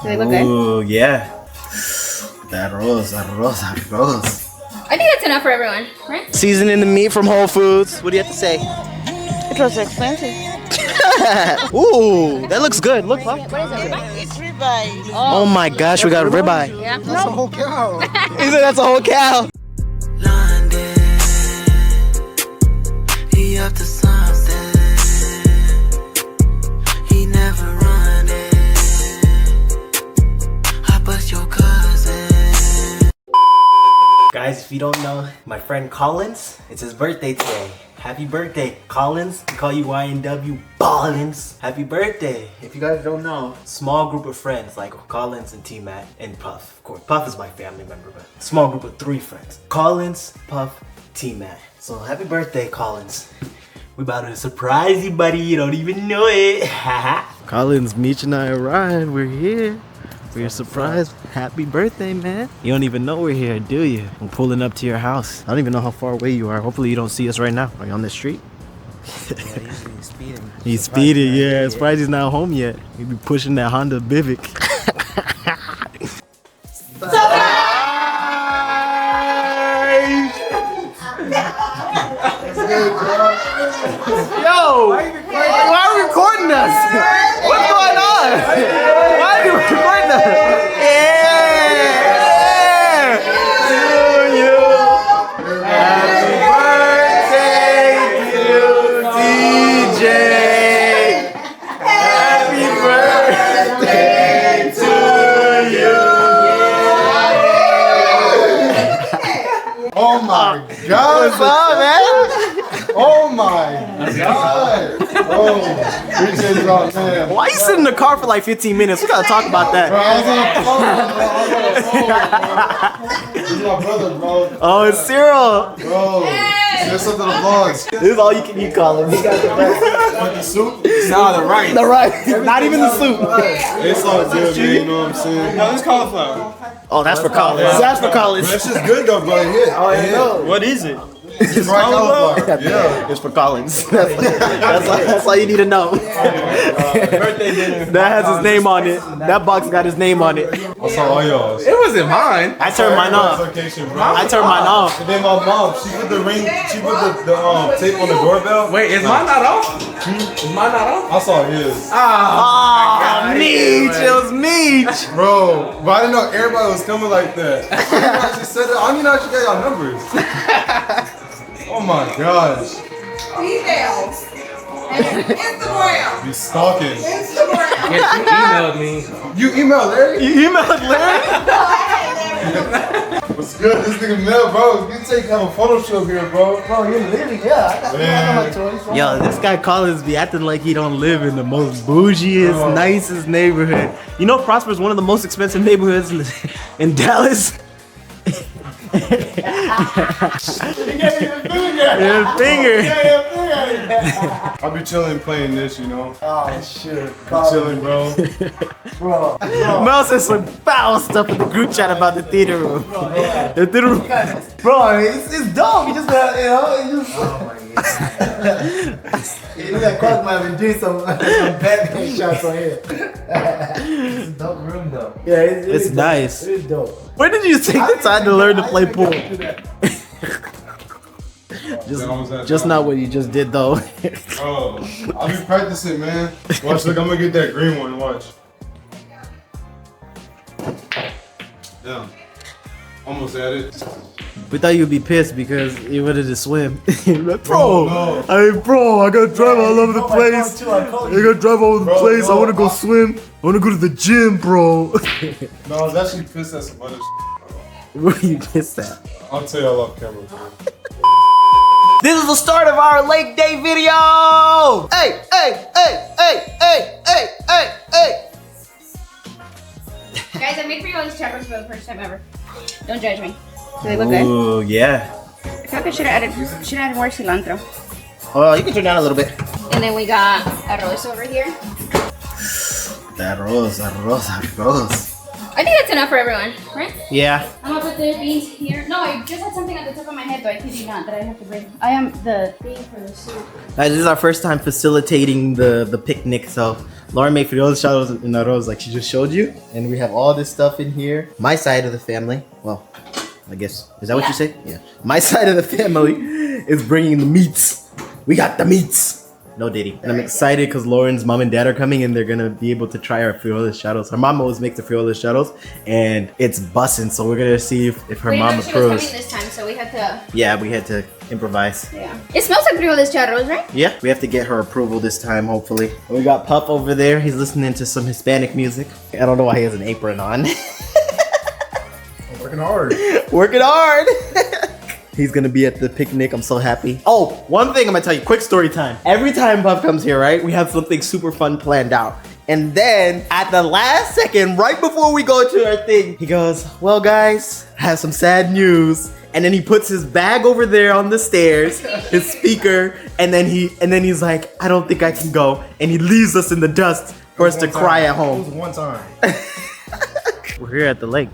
Do they look good? Ooh, yeah. Arroz. I think that's enough for everyone, right? Seasoning the meat from Whole Foods. What do you have to say? It was expensive. Ooh, that looks good. Look, huh? What is it, ribeye? It's ribeye. Oh my gosh, we got ribeye. Yeah. That's a whole cow. He said that's a whole cow. London, he up to something. He never running. I bust your cousin. Guys, if you don't know, my friend Collins, it's his birthday today. Happy birthday, Collins. We call you YNW Ballins. Happy birthday. If you guys don't know, small group of friends like Collins and T-Mac and Puff. Of course, Puff is my family member, but small group of 3 friends. Collins, Puff, T-Mac. So happy birthday, Collins. We about to surprise you, buddy. You don't even know it. Collins, Meech and I arrived. We're here. We're surprised. Happy birthday, man. You don't even know we're here, do you? I'm pulling up to your house. I don't even know how far away you are. Hopefully you don't see us right now. Are you on the street? Yeah, he's speeding. He's speeding, yeah. Surprised he's not home yet. He'd be pushing that Honda Civic. Yo! Why are you recording us? What's going on? Why are you recording us? Yeah! To you. Happy birthday to DJ. Happy birthday to you. Oh my God! What's up, man? Oh my God! Oh, appreciate it all, man. Why you sit in the car for like 15 minutes? We gotta talk about Bro, that. I was on the phone, bro. This is my brother, bro. Oh, it's Cyril. Bro, say something to the vlogs. This is all you can eat, Colin. He got the best. Like the soup? No, the rice. The right. Not even the soup. It's all good, man. You know what I'm saying? No, it's cauliflower. Oh, that's for Collins. That's for Collins. That's just good, though, bro. Yeah. What is it? It's fried cauliflower. Yeah. It's for Collins. That's all you need to know. Birthday dinner. That has his name on it. That box got his name on it. I saw all y'all's. It wasn't mine. I turned mine off. Location, bro. I turned mine off. And then my mom, she put the ring, she put the tape on the doorbell. Wait, is mine not off? Is mine not off? I saw his. Oh, Meech. It was Meech. Bro, but I didn't know everybody was coming like that. I didn't know how she said it. I don't even know how she got y'all numbers. Oh my gosh. Females. And Instagram. Be stalking. Instagram. Yes, you emailed me. You emailed Larry? You emailed Larry? What's good? This nigga Mel, bro. You have a photo shoot here, bro. Bro, you're literally, yeah. I got my toys. Yo, this guy Collins be acting like he don't live in the most bougiest, nicest neighborhood. You know, Prosper is one of the most expensive neighborhoods in Dallas. He gave me the finger. I'll be chilling playing this, you know. Oh, shit. Be chilling, bro. Bro. Mel said some foul stuff in the group chat about the theater room. The theater room. Bro, it's dope. You just, you know, you just. Oh my God. You got caught might have been doing some Batman shots on here. It's a dope room, though. Yeah, It's dope. nice. It is dope. Where did you take the time to learn to play pool? Just not what you just did, though. Oh, I'll be practicing, man. Watch, look, I'm gonna get that green one. Watch. Yeah. Almost at it. We thought you'd be pissed because you wanted to swim. Like, bro, no. I gotta drive all over the place. I gotta drive all over the place. I wanna go swim. I wanna go to the gym, bro. No, I was actually pissed at some other shit. Where you pissed at? I'll tell y'all off camera, bro. This is the start of our lake day video. Hey, hey, hey, hey, hey, hey, hey, hey. Guys, I made for you all these peppers for the first time ever. Don't judge me. Do they look good? Ooh, yeah. I feel like I should have added more cilantro. Oh, you can turn down a little bit. And then we got arroz over here. Arroz. I I think that's enough for everyone, right? Yeah. I'm gonna put the beans here. No, I just had something at the top of my head, though. I kid you not, that I have to bring. I am the thing for the soup. This is our first time facilitating the picnic, so Lauren made frijoles, shadows, and arroz like she just showed you. And we have all this stuff in here. My side of the family, well, I guess, is that what you say? Yeah. My side of the family is bringing the meats. We got the meats. No Diddy. And I'm excited because Lauren's mom and dad are coming and they're gonna be able to try our frijoles shadows. Her mom always makes the frijoles shadows and it's bussin', so we're gonna see if her mom She was approves. coming this time, so we had to. Yeah, we had to improvise. Yeah. It smells like frijoles charros, right? Yeah, we have to get her approval this time, hopefully. And we got Pup over there. He's listening to some Hispanic music. I don't know why he has an apron on. Working hard. Working hard. He's gonna be at the picnic. I'm so happy. Oh, one thing I'm gonna tell you, quick story time. Every time Pup comes here, right, we have something super fun planned out. And then at the last second, right before we go to our thing, he goes, well guys, I have some sad news. And then he puts his bag over there on the stairs, his speaker, and then he's like, I don't think I can go. And he leaves us in the dust for us to cry at It was home. one time. We're here at the lake.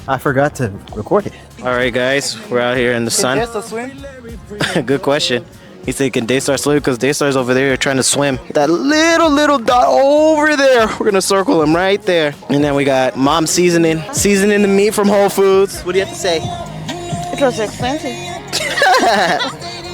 I forgot to record it. All right, guys, we're out here in the sun. Can Daystar swim? Good question. He said, can Daystar swim? Because Daystar's over there trying to swim. That little dot over there. We're going to circle him right there. And then we got Mom seasoning the meat from Whole Foods. What do you have to say? It was expensive.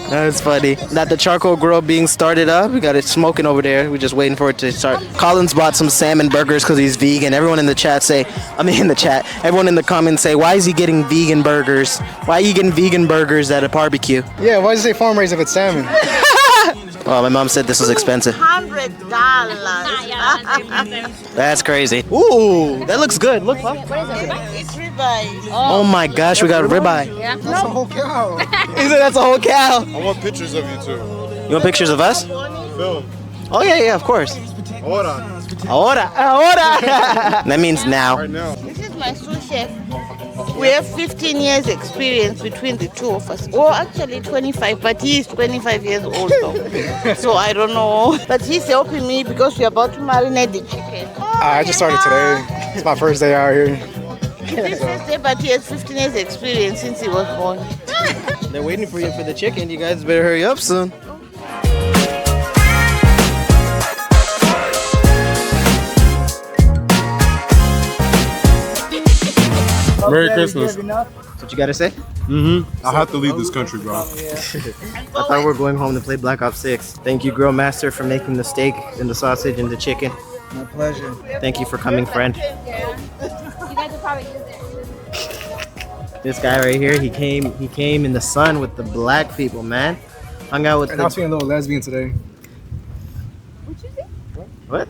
That's funny. That the charcoal grill being started up. We got it smoking over there. We're just waiting for it to start. Collins bought some salmon burgers because he's vegan. Everyone in the chat everyone in the comments say, why is he getting vegan burgers? Why are you getting vegan burgers at a barbecue? Yeah, why does it say farm raised if it's salmon? Well, my mom said this was expensive. $100. That's crazy. Ooh, that looks good. Look, Pop. It's ribeye. Oh my gosh, we got ribeye. That's a whole cow. He said that's a whole cow. I want pictures of you too. You want pictures of us? Film. Oh yeah, of course. Ahora. Ahora. That means now. Right now. This is my sous chef. We have 15 years experience between the two of us. Well, actually 25, but he is 25 years old though. So I don't know. But he's helping me because we're about to marinate the chicken. I just started today. It's my first day out here. It's his first day, but he has 15 years experience since he was born. They're waiting for you for the chicken. You guys better hurry up soon. Merry Christmas. That's what you gotta say? I have to leave this country, bro. I thought we were going home to play Black Ops 6. Thank you, Grill Master, for making the steak and the sausage and the chicken. My pleasure. Thank you for coming, friend. You guys will probably use it. This guy right here, he came in the sun with the black people, man. Hung out with And I was feeling a little lesbian today. What?